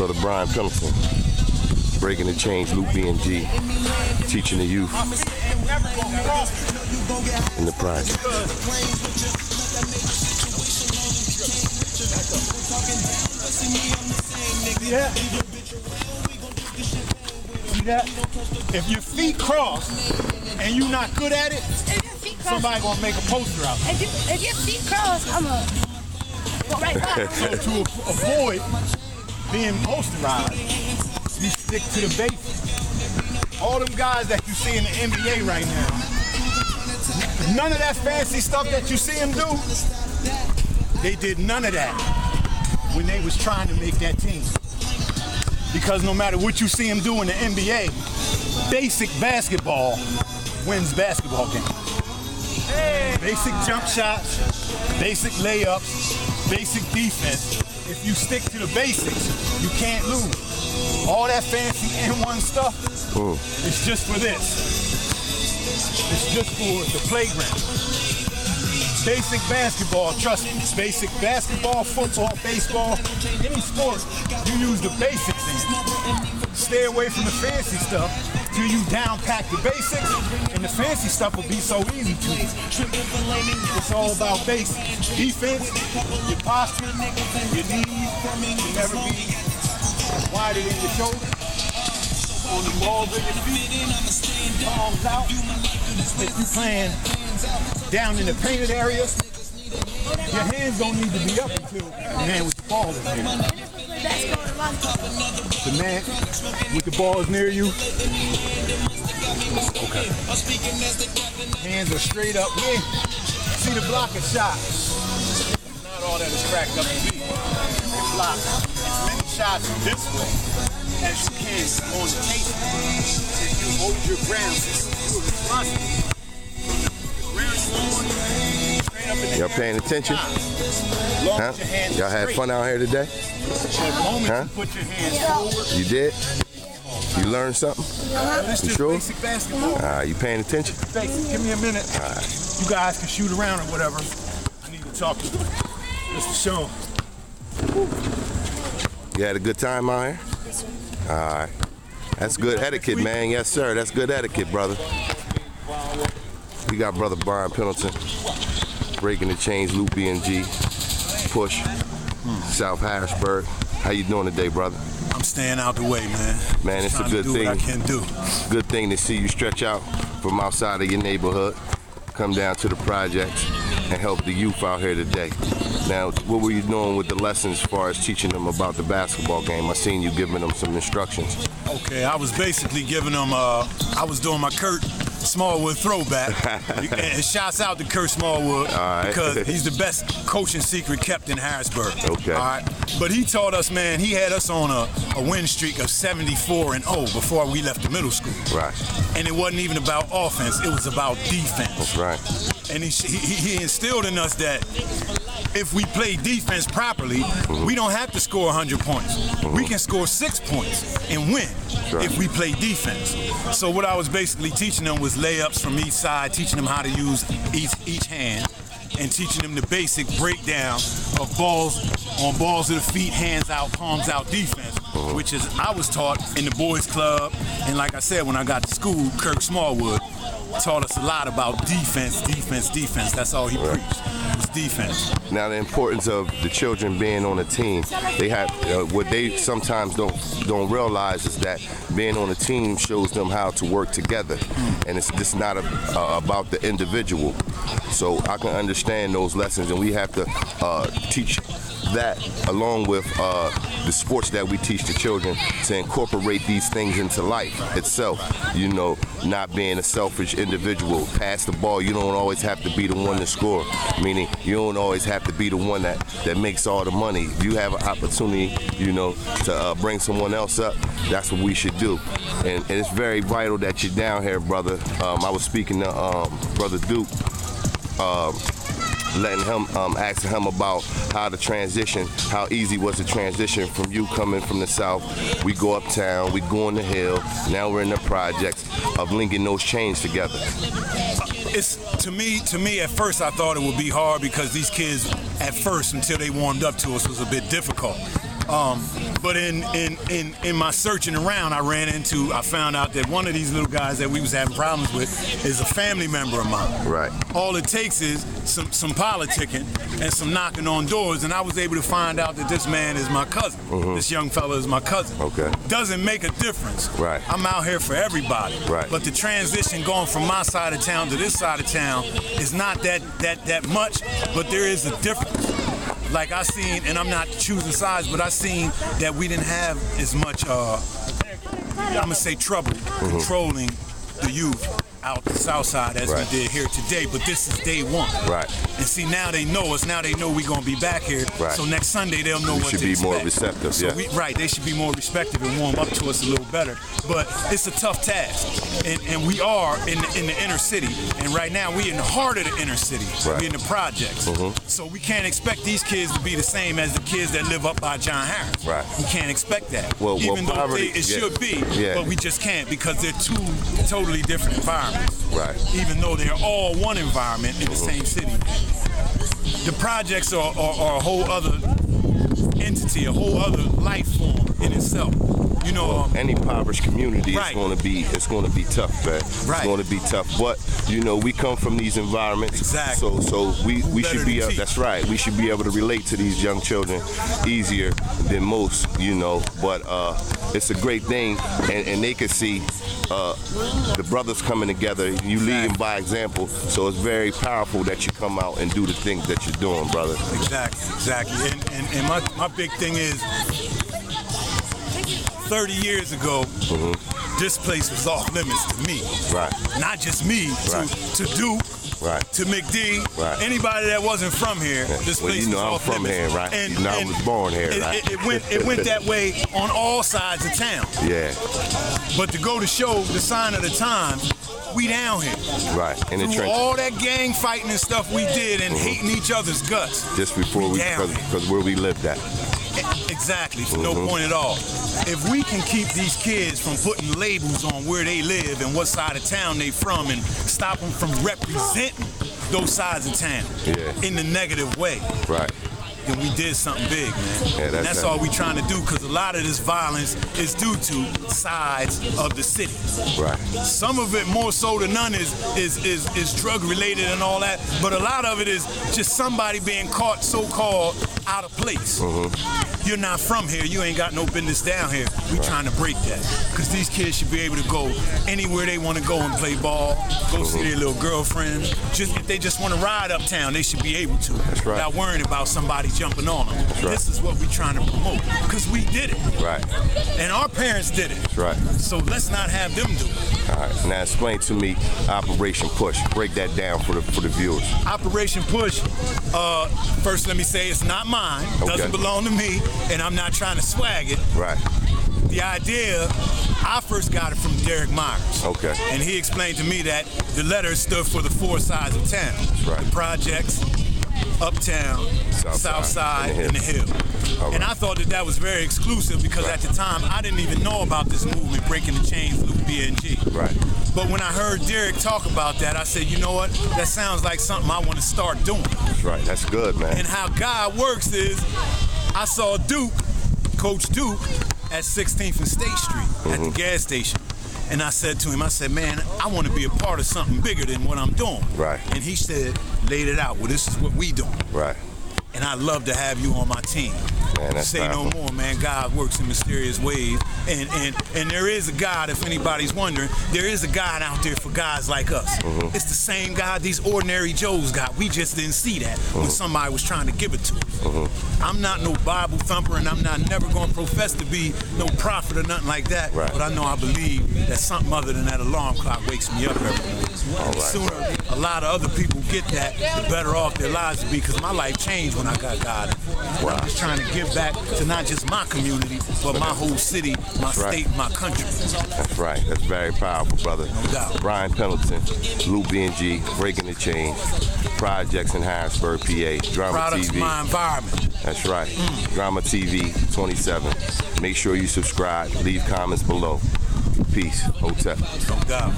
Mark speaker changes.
Speaker 1: Brother Brian Pendleton, breaking the chains, Luke B&G, teaching the youth in the project.
Speaker 2: Yeah. See that? If your feet cross and you're not good at it, somebody gonna make a poster out of it.
Speaker 3: If your feet cross, I'm gonna go right by.
Speaker 2: So to avoid being posterized, you stick to the basics. All them guys that you see in the NBA right now, none of that fancy stuff that you see them do, they did none of that when they was trying to make that team. Because no matter what you see them do in the NBA, basic basketball wins basketball games. Basic jump shots, basic layups, basic defense. If you stick to the basics, you can't lose. All that fancy N1 stuff, it's just for this. It's just for the playground. Basic basketball, trust me, basic basketball, football, baseball, any sport, you use the basics in. Stay away from the fancy stuff till you down-pack the basics, and the fancy stuff will be so easy to you. It's all about basics. Defense, your posture, your knees should never be wider than your shoulder. On the balls of your feet, palms out. If you're playing down in the painted area, your hands don't need to be up until the man with the ball is near you. The man with the ball is near you. Okay. Hands are straight up. Yeah. See the blocker shot. Not all that is cracked up to be. You block as many shots this way as you can on the tape. If you hold your ground, you're responsible.
Speaker 1: Y'all paying attention? Huh? Y'all had fun out here today? Huh? You did? You learned something? You sure?
Speaker 2: Basic basketball.
Speaker 1: You paying attention?
Speaker 2: Basic. Give me a minute. You guys can shoot around or whatever. I need to talk to you. Mr. Sean.
Speaker 1: You had a good time out here? Alright. That's good etiquette, man. Yes, sir. That's good etiquette, brother. We got Brother Brian Pendleton, breaking the chains, Luke B&G, Push, South Harrisburg. How you doing today, brother?
Speaker 2: I'm staying out the way, man.
Speaker 1: Man, it's a good thing.
Speaker 2: What I can do.
Speaker 1: Good thing to see you stretch out from outside of your neighborhood, come down to the projects, and help the youth out here today. Now, what were you doing with the lessons as far as teaching them about the basketball game? I seen you giving them some instructions.
Speaker 2: Okay, I was basically giving them, I was doing my Kurt Smallwood throwback. And shouts out to Kurt Smallwood because he's the best coaching secret kept in Harrisburg.
Speaker 1: Okay.
Speaker 2: All right. But he taught us, man, he had us on a win streak of 74-0 before we left the middle school.
Speaker 1: Right.
Speaker 2: And it wasn't even about offense, it was about defense.
Speaker 1: That's right.
Speaker 2: And he instilled in us that if we play defense properly, we don't have to score 100 points. We can score 6 points and win if we play defense. So what I was basically teaching them was layups from each side, teaching them how to use each hand, and teaching them the basic breakdown of balls of the feet, hands out, palms out defense, which is I was taught in the boys club, and like I said, when I got to school, Kirk Smallwood taught us a lot about defense. That's all he preached, was defense.
Speaker 1: Now, the importance of the children being on a team, they have what they sometimes don't realize is that being on a team shows them how to work together, and it's just not about the individual. So I can understand those lessons, and we have to teach that along with the sports that we teach the children to incorporate these things into life itself. You know, not being a selfish individual. Pass the ball. You don't always have to be the one to score. Meaning, you don't always have to be the one that makes all the money. If you have an opportunity, you know, to bring someone else up, that's what we should do. And it's very vital that you're down here, brother. I was speaking to Brother Duke, letting him, asking him about how the transition, how easy was the transition from you coming from the South. We go uptown, we go on the hill, now we're in the projects of linking those chains together.
Speaker 2: It's to me at first I thought it would be hard because these kids at first until they warmed up to us was a bit difficult. But in my searching around, I found out that one of these little guys that we was having problems with is a family member of mine.
Speaker 1: Right.
Speaker 2: All it takes is some politicking and some knocking on doors, and I was able to find out that this man is my cousin. This young fella is my cousin.
Speaker 1: Okay.
Speaker 2: Doesn't make a difference.
Speaker 1: Right.
Speaker 2: I'm out here for everybody.
Speaker 1: Right.
Speaker 2: But the transition going from my side of town to this side of town is not that much, but there is a difference. Like I seen, and I'm not choosing sides, but I seen that we didn't have as much, I'm gonna say trouble controlling the youth out the south side as we did here today, but this is day one.
Speaker 1: Right.
Speaker 2: And see, now they know us. Now they know we're gonna be back here.
Speaker 1: Right.
Speaker 2: So next Sunday they'll know
Speaker 1: We
Speaker 2: what
Speaker 1: should
Speaker 2: to
Speaker 1: be
Speaker 2: expect.
Speaker 1: more receptive.
Speaker 2: So
Speaker 1: Yeah.
Speaker 2: they should be more receptive and warm up to us a little better. But it's a tough task, and we are in the inner city, and right now we in the heart of the inner city.
Speaker 1: Right.
Speaker 2: We in the projects. So we can't expect these kids to be the same as the kids that live up by John Harris.
Speaker 1: Right.
Speaker 2: We can't expect that.
Speaker 1: Well,
Speaker 2: Even though
Speaker 1: poverty,
Speaker 2: it should be,
Speaker 1: Yeah.
Speaker 2: but we just can't because they're two totally different environments.
Speaker 1: Right.
Speaker 2: Even though they're all one environment in the same city. The projects are a whole other entity, a whole other life form in itself. You know,
Speaker 1: Any impoverished community
Speaker 2: Right.
Speaker 1: it's going to be tough, man.
Speaker 2: Right.
Speaker 1: It's going to be tough, but we come from these environments.
Speaker 2: Exactly.
Speaker 1: So we
Speaker 2: better
Speaker 1: should be
Speaker 2: to teach?
Speaker 1: that's right. We should be able to relate to these young children easier than most, But it's a great thing, and they can see the brothers coming together. You lead them by example, so it's very powerful that you come out and do the things that you're doing, brother.
Speaker 2: Exactly. And my big thing is 30 years ago, this place was off limits to me.
Speaker 1: Right.
Speaker 2: Not just me, to Duke,
Speaker 1: Right.
Speaker 2: to McD,
Speaker 1: Right.
Speaker 2: anybody that wasn't from here. This
Speaker 1: Well,
Speaker 2: place was
Speaker 1: I'm
Speaker 2: off
Speaker 1: from
Speaker 2: limits.
Speaker 1: here, right? I was born here, right?
Speaker 2: It went that way on all sides of town.
Speaker 1: Yeah.
Speaker 2: But to go to show the sign of the times, we down here.
Speaker 1: Right. In the
Speaker 2: Through
Speaker 1: trenches.
Speaker 2: all that gang fighting and stuff we did and hating each other's guts.
Speaker 1: Just before because where we lived at.
Speaker 2: Exactly, for no point at all. If we can keep these kids from putting labels on where they live and what side of town they from and stop them from representing those sides of town in the negative way,
Speaker 1: Right.
Speaker 2: then we did something big, man.
Speaker 1: Yeah,
Speaker 2: and that's all we trying to do, because a lot of this violence is due to sides of the city.
Speaker 1: Right.
Speaker 2: Some of it more so than none is drug related and all that, but a lot of it is just somebody being caught so-called out of place. You're not from here, you ain't got no business down here. We trying to break that, because these kids should be able to go anywhere they want to go and play ball, go see their little girlfriend. If they just want to ride uptown, they should be able to.
Speaker 1: That's right.
Speaker 2: Without worrying about somebody jumping on them.
Speaker 1: That's right.
Speaker 2: This is what we trying to promote, because we did it.
Speaker 1: Right.
Speaker 2: And our parents did it.
Speaker 1: That's right.
Speaker 2: So let's not have them do it.
Speaker 1: All right. Now explain to me Operation Push. Break that down for the viewers.
Speaker 2: Operation Push, first let me say it's not mine.
Speaker 1: Okay.
Speaker 2: Doesn't belong to me, and I'm not trying to swag it.
Speaker 1: Right.
Speaker 2: The idea, I first got it from D.R.A.M.A.
Speaker 1: Okay.
Speaker 2: And he explained to me that the letters stood for the 4 sides of town.
Speaker 1: Right.
Speaker 2: The projects, uptown, south side, and the hill.
Speaker 1: All
Speaker 2: And
Speaker 1: right.
Speaker 2: I thought that was very exclusive, because at the time I didn't even know about this movement, Breaking the Chains, Luke B&G.
Speaker 1: Right.
Speaker 2: But when I heard Derek talk about that, I said, you know what? That sounds like something I want to start doing.
Speaker 1: That's right. That's good, man.
Speaker 2: And how God works is, I saw Duke, Coach Duke, at 16th and State Street at the gas station. And I said to him, man, I want to be a part of something bigger than what I'm doing.
Speaker 1: Right.
Speaker 2: And he said, laid it out. Well, this is what we doing.
Speaker 1: Right.
Speaker 2: And I'd love to have you on my team.
Speaker 1: Man, that's
Speaker 2: Say no
Speaker 1: powerful.
Speaker 2: more, man. God works in mysterious ways. And there is a God, if anybody's wondering, there is a God out there for guys like us. It's the same God these ordinary Joes got. We just didn't see that when somebody was trying to give it to us. I'm not no Bible thumper, and I'm not never going to profess to be no prophet or nothing like that.
Speaker 1: Right.
Speaker 2: But I know I believe that something other than that alarm clock wakes me up every morning.
Speaker 1: All
Speaker 2: The
Speaker 1: right.
Speaker 2: sooner a lot of other people get that, the better off their lives will be, because my life changed when I got God.
Speaker 1: Wow.
Speaker 2: I'm just trying to give back to not just my community, but my whole city, my state, my country.
Speaker 1: That's right. That's very powerful, brother.
Speaker 2: No doubt.
Speaker 1: Brian Pendleton, Luke B&G, Breaking the Chain, Projects in Harrisburg, PA, D.R.A.M.A
Speaker 2: Products of
Speaker 1: TV.
Speaker 2: my environment.
Speaker 1: That's right. D.R.A.M.A TV 27. Make sure you subscribe. Leave comments below. Peace. Hotel.
Speaker 2: No doubt.